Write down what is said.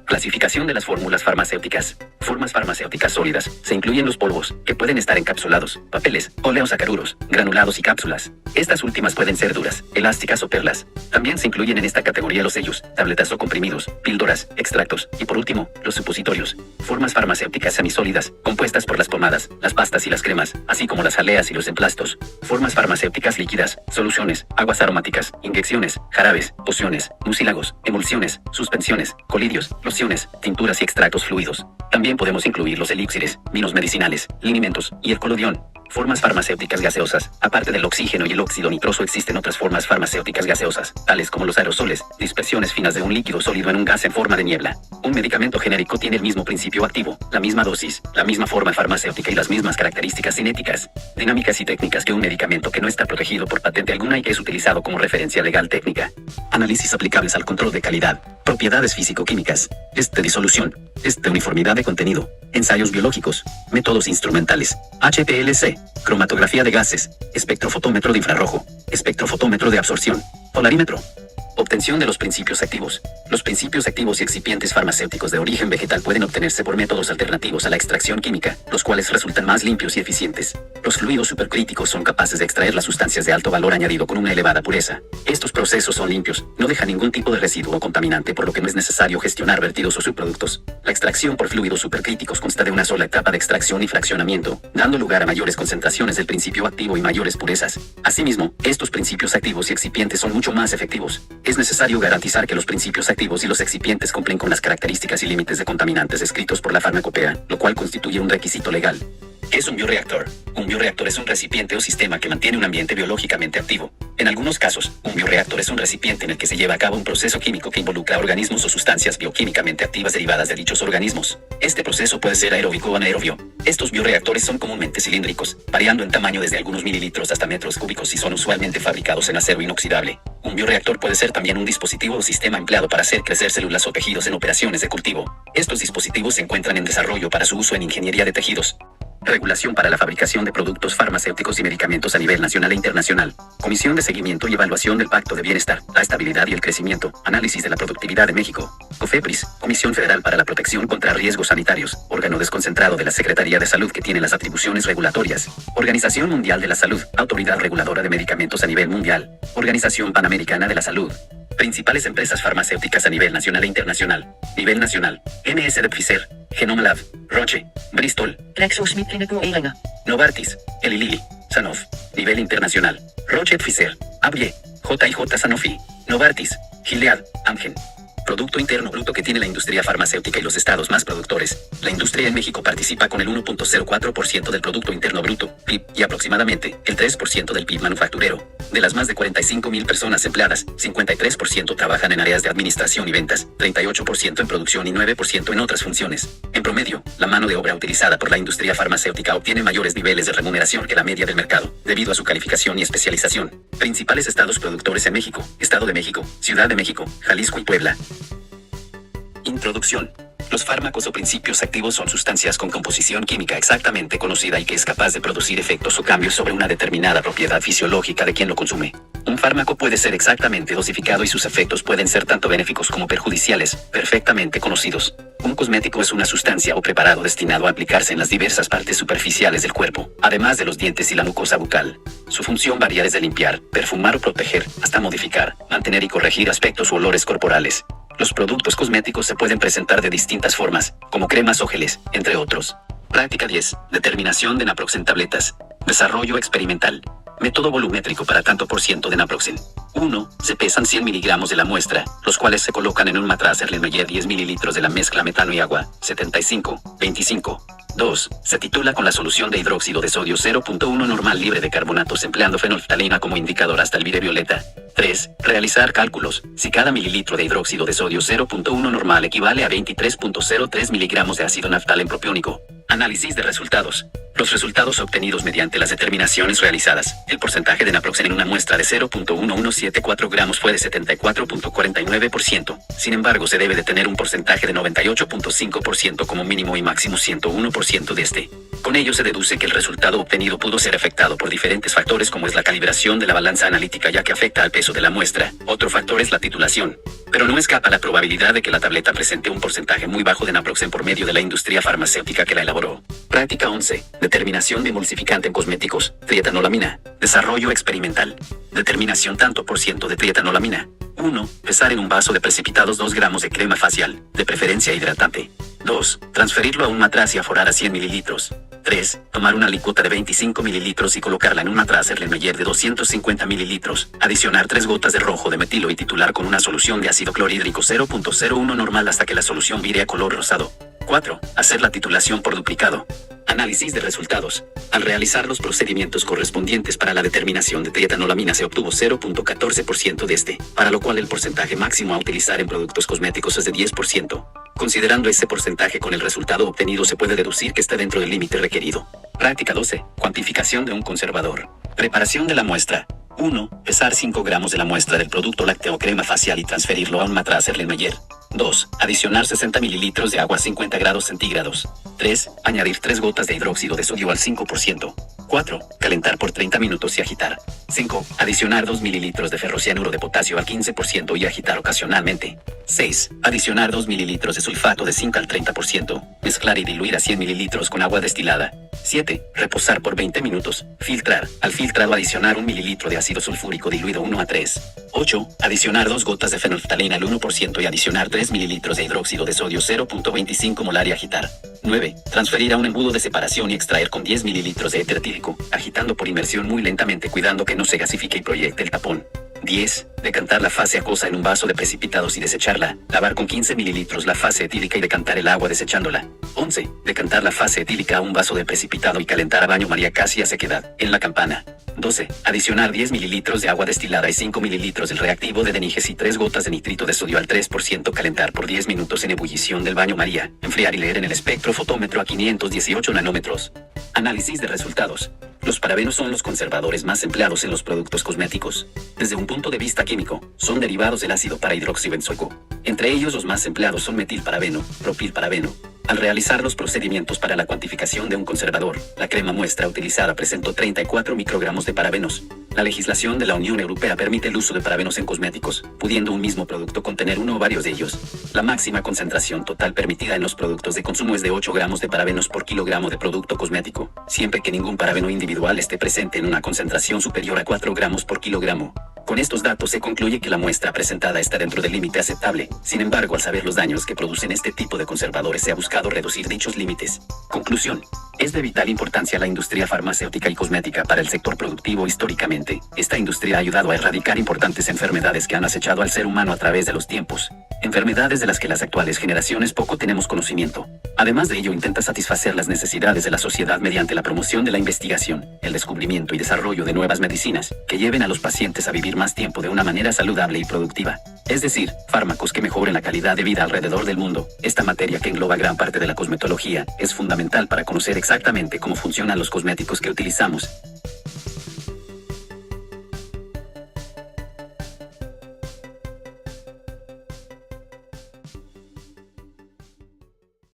Clasificación de las fórmulas farmacéuticas. Formas farmacéuticas sólidas. Se incluyen los polvos, que pueden estar encapsulados, papeles, oleosacaruros, granulados y cápsulas. Estas últimas pueden ser duras, elásticas o perlas. También se incluyen en esta categoría los sellos, tabletas o comprimidos, píldoras, extractos y por último, los supositorios. Formas farmacéuticas semisólidas, compuestas por las pomadas, las pastas y las cremas, así como las jaleas y los emplastos. Formas farmacéuticas líquidas, soluciones, aguas aromáticas, inyecciones, jarabes, pociones, mucílagos, emulsiones, suspensiones, colidios, lociones, tinturas y extractos fluidos. También podemos incluir los elixires, vinos medicinales, linimentos y el colodión. Formas farmacéuticas gaseosas. Aparte del oxígeno y el óxido nitroso existen otras formas farmacéuticas gaseosas, tales como los aerosoles, dispersiones finas de un líquido sólido en un gas en forma de niebla. Un medicamento genérico tiene el mismo principio activo, la misma dosis, la misma forma farmacéutica y las mismas características cinéticas, dinámicas y técnicas que un medicamento que no está protegido por patente alguna y que es utilizado como referencia legal técnica. Análisis aplicables al control de calidad. Propiedades físico-químicas. Test de disolución. Test de uniformidad de contenido. Ensayos biológicos. Métodos instrumentales. HPLC. Cromatografía de gases. Espectrofotómetro de infrarrojo. Espectrofotómetro de absorción. Polarímetro. Obtención de los principios activos. Los principios activos y excipientes farmacéuticos de origen vegetal pueden obtenerse por métodos alternativos a la extracción química, los cuales resultan más limpios y eficientes. Los fluidos supercríticos son capaces de extraer las sustancias de alto valor añadido con una elevada pureza. Estos procesos son limpios, no dejan ningún tipo de residuo o contaminante, por lo que no es necesario gestionar vertidos o subproductos. La extracción por fluidos supercríticos consta de una sola etapa de extracción y fraccionamiento, dando lugar a mayores concentraciones del principio activo y mayores purezas. Asimismo, estos principios activos y excipientes son mucho más efectivos. Es necesario garantizar que los principios activos y los excipientes cumplen con las características y límites de contaminantes descritos por la farmacopea, lo cual constituye un requisito legal. ¿Qué es un bioreactor? Un bioreactor es un recipiente o sistema que mantiene un ambiente biológicamente activo. En algunos casos, un bioreactor es un recipiente en el que se lleva a cabo un proceso químico que involucra organismos o sustancias bioquímicamente activas derivadas de dichos organismos. Este proceso puede ser aeróbico o anaerobio. Estos bioreactores son comúnmente cilíndricos, variando en tamaño desde algunos mililitros hasta metros cúbicos y son usualmente fabricados en acero inoxidable. Un bioreactor puede ser también un dispositivo o sistema empleado para hacer crecer células o tejidos en operaciones de cultivo. Estos dispositivos se encuentran en desarrollo para su uso en ingeniería de tejidos. Regulación para la fabricación de productos farmacéuticos y medicamentos a nivel nacional e internacional. Comisión de seguimiento y evaluación del Pacto de Bienestar, la Estabilidad y el Crecimiento. Análisis de la productividad de México. COFEPRIS, Comisión Federal para la Protección contra Riesgos Sanitarios. Órgano desconcentrado de la Secretaría de Salud que tiene las atribuciones regulatorias. Organización Mundial de la Salud. Autoridad reguladora de medicamentos a nivel mundial. Organización Panamericana de la Salud. Principales empresas farmacéuticas a nivel nacional e internacional. Nivel nacional. MSD Pfizer, Genoma Lab, Roche, Bristol, GlaxoSmithKline Erlanger, Novartis, Eli Lilly, Sanofi. Nivel internacional. Roche Pfizer, Abie, J&J Sanofi, Novartis, Gilead, Amgen. Producto Interno Bruto que tiene la industria farmacéutica y los estados más productores. La industria en México participa con el 1.04% del Producto Interno Bruto, PIB, y aproximadamente el 3% del PIB manufacturero. De las más de 45,000 personas empleadas, 53% trabajan en áreas de administración y ventas, 38% en producción y 9% en otras funciones. En promedio, la mano de obra utilizada por la industria farmacéutica obtiene mayores niveles de remuneración que la media del mercado, debido a su calificación y especialización. Principales estados productores en México: Estado de México, Ciudad de México, Jalisco y Puebla. Introducción. Los fármacos o principios activos son sustancias con composición química exactamente conocida y que es capaz de producir efectos o cambios sobre una determinada propiedad fisiológica de quien lo consume. Un fármaco puede ser exactamente dosificado y sus efectos pueden ser tanto benéficos como perjudiciales, perfectamente conocidos. Un cosmético es una sustancia o preparado destinado a aplicarse en las diversas partes superficiales del cuerpo, además de los dientes y la mucosa bucal. Su función varía desde limpiar, perfumar o proteger, hasta modificar, mantener y corregir aspectos u olores corporales. Los productos cosméticos se pueden presentar de distintas formas, como cremas o geles, entre otros. Práctica 10. Determinación de naproxen tabletas. Desarrollo experimental. Método volumétrico para tanto por ciento de naproxen. 1. Se pesan 100 miligramos de la muestra, los cuales se colocan en un matraz Erlenmeyer 10 mililitros de la mezcla metano y agua, 75-25. 2. Se titula con la solución de hidróxido de sodio 0.1 normal libre de carbonatos empleando fenolftalina como indicador hasta el violeta. 3. Realizar cálculos. Si cada mililitro de hidróxido de sodio 0.1 normal equivale a 23.03 miligramos de ácido naftal en propiónico. Análisis de resultados. Los resultados obtenidos mediante las determinaciones realizadas. El porcentaje de naproxen en una muestra de 0.1174 gramos fue de 74.49%. Sin embargo, se debe de tener un porcentaje de 98.5% como mínimo y máximo 101% de este. Con ello se deduce que el resultado obtenido pudo ser afectado por diferentes factores como es la calibración de la balanza analítica ya que afecta al peso de la muestra. Otro factor es la titulación. Pero no escapa la probabilidad de que la tableta presente un porcentaje muy bajo de naproxen por medio de la industria farmacéutica que la elaboró. Práctica 11. Determinación de emulsificante en cosméticos, trietanolamina. Desarrollo experimental. Determinación tanto por ciento de trietanolamina. 1. Pesar en un vaso de precipitados 2 gramos de crema facial, de preferencia hidratante. 2. Transferirlo a un matraz y aforar a 100 mililitros. 3. Tomar una licuota de 25 mililitros y colocarla en un matraz Erlenmeyer de 250 mililitros. Adicionar 3 gotas de rojo de metilo y titular con una solución de ácido clorhídrico 0.01 normal hasta que la solución vire a color rosado. 4. Hacer la titulación por duplicado. Análisis de resultados. Al realizar los procedimientos correspondientes para la determinación de trietanolamina se obtuvo 0.14% de este, para lo cual el porcentaje máximo a utilizar en productos cosméticos es de 10%. Considerando ese porcentaje con el resultado obtenido se puede deducir que está dentro del límite requerido. Práctica 12. Cuantificación de un conservador. Preparación de la muestra. 1. Pesar 5 gramos de la muestra del producto lácteo o crema facial y transferirlo a un matraz Erlenmeyer. 2. Adicionar 60 mililitros de agua a 50 grados centígrados. 3. Añadir 3 gotas de hidróxido de sodio al 5%. 4. Calentar por 30 minutos y agitar. 5. Adicionar 2 mililitros de ferrocianuro de potasio al 15% y agitar ocasionalmente. 6. Adicionar 2 mililitros de sulfato de zinc al 30%. Mezclar y diluir a 100 mililitros con agua destilada. 7. Reposar por 20 minutos. Filtrar. Al filtrado adicionar 1 mililitro de ácido sulfúrico diluido 1:3. 8. Adicionar 2 gotas de fenolftalina al 1% y adicionar 3 mililitros de hidróxido de sodio 0.25 molar y agitar. 9. Transferir a un embudo de separación y extraer con 10 mililitros de éter etílico, agitando por inmersión muy lentamente cuidando que no se gasifique y proyecte el tapón. 10. Decantar la fase acuosa en un vaso de precipitados y desecharla. Lavar con 15 mililitros la fase etílica y decantar el agua desechándola. 11. Decantar la fase etílica a un vaso de precipitado y calentar a baño María casi a sequedad, en la campana. 12. Adicionar 10 mililitros de agua destilada y 5 mililitros del reactivo de Deniges y 3 gotas de nitrito de sodio al 3%. Calentar por 10 minutos en ebullición del baño María. Enfriar y leer en el espectrofotómetro a 518 nanómetros. Análisis de resultados. Los parabenos son los conservadores más empleados en los productos cosméticos. Desde un punto de vista químico, son derivados del ácido parahidroxibenzoico. Entre ellos los más empleados son metilparabeno, propilparabeno. Al realizar los procedimientos para la cuantificación de un conservador, la crema muestra utilizada presentó 34 microgramos de parabenos. La legislación de la Unión Europea permite el uso de parabenos en cosméticos, pudiendo un mismo producto contener uno o varios de ellos. La máxima concentración total permitida en los productos de consumo es de 8 gramos de parabenos por kilogramo de producto cosmético, siempre que ningún parabeno individual esté presente en una concentración superior a 4 gramos por kilogramo. Con estos datos se concluye que la muestra presentada está dentro del límite aceptable. Sin embargo, al saber los daños que producen este tipo de conservadores, se ha buscado reducir dichos límites. Conclusión. Es de vital importancia la industria farmacéutica y cosmética para el sector productivo históricamente. Esta industria ha ayudado a erradicar importantes enfermedades que han acechado al ser humano a través de los tiempos. Enfermedades de las que las actuales generaciones poco tenemos conocimiento. Además de ello, intenta satisfacer las necesidades de la sociedad mediante la promoción de la investigación, el descubrimiento y desarrollo de nuevas medicinas que lleven a los pacientes a vivir más tiempo de una manera saludable y productiva. Es decir, fármacos que mejoren la calidad de vida alrededor del mundo. Esta materia, que engloba gran parte de la cosmetología, es fundamental para conocer exactamente cómo funcionan los cosméticos que utilizamos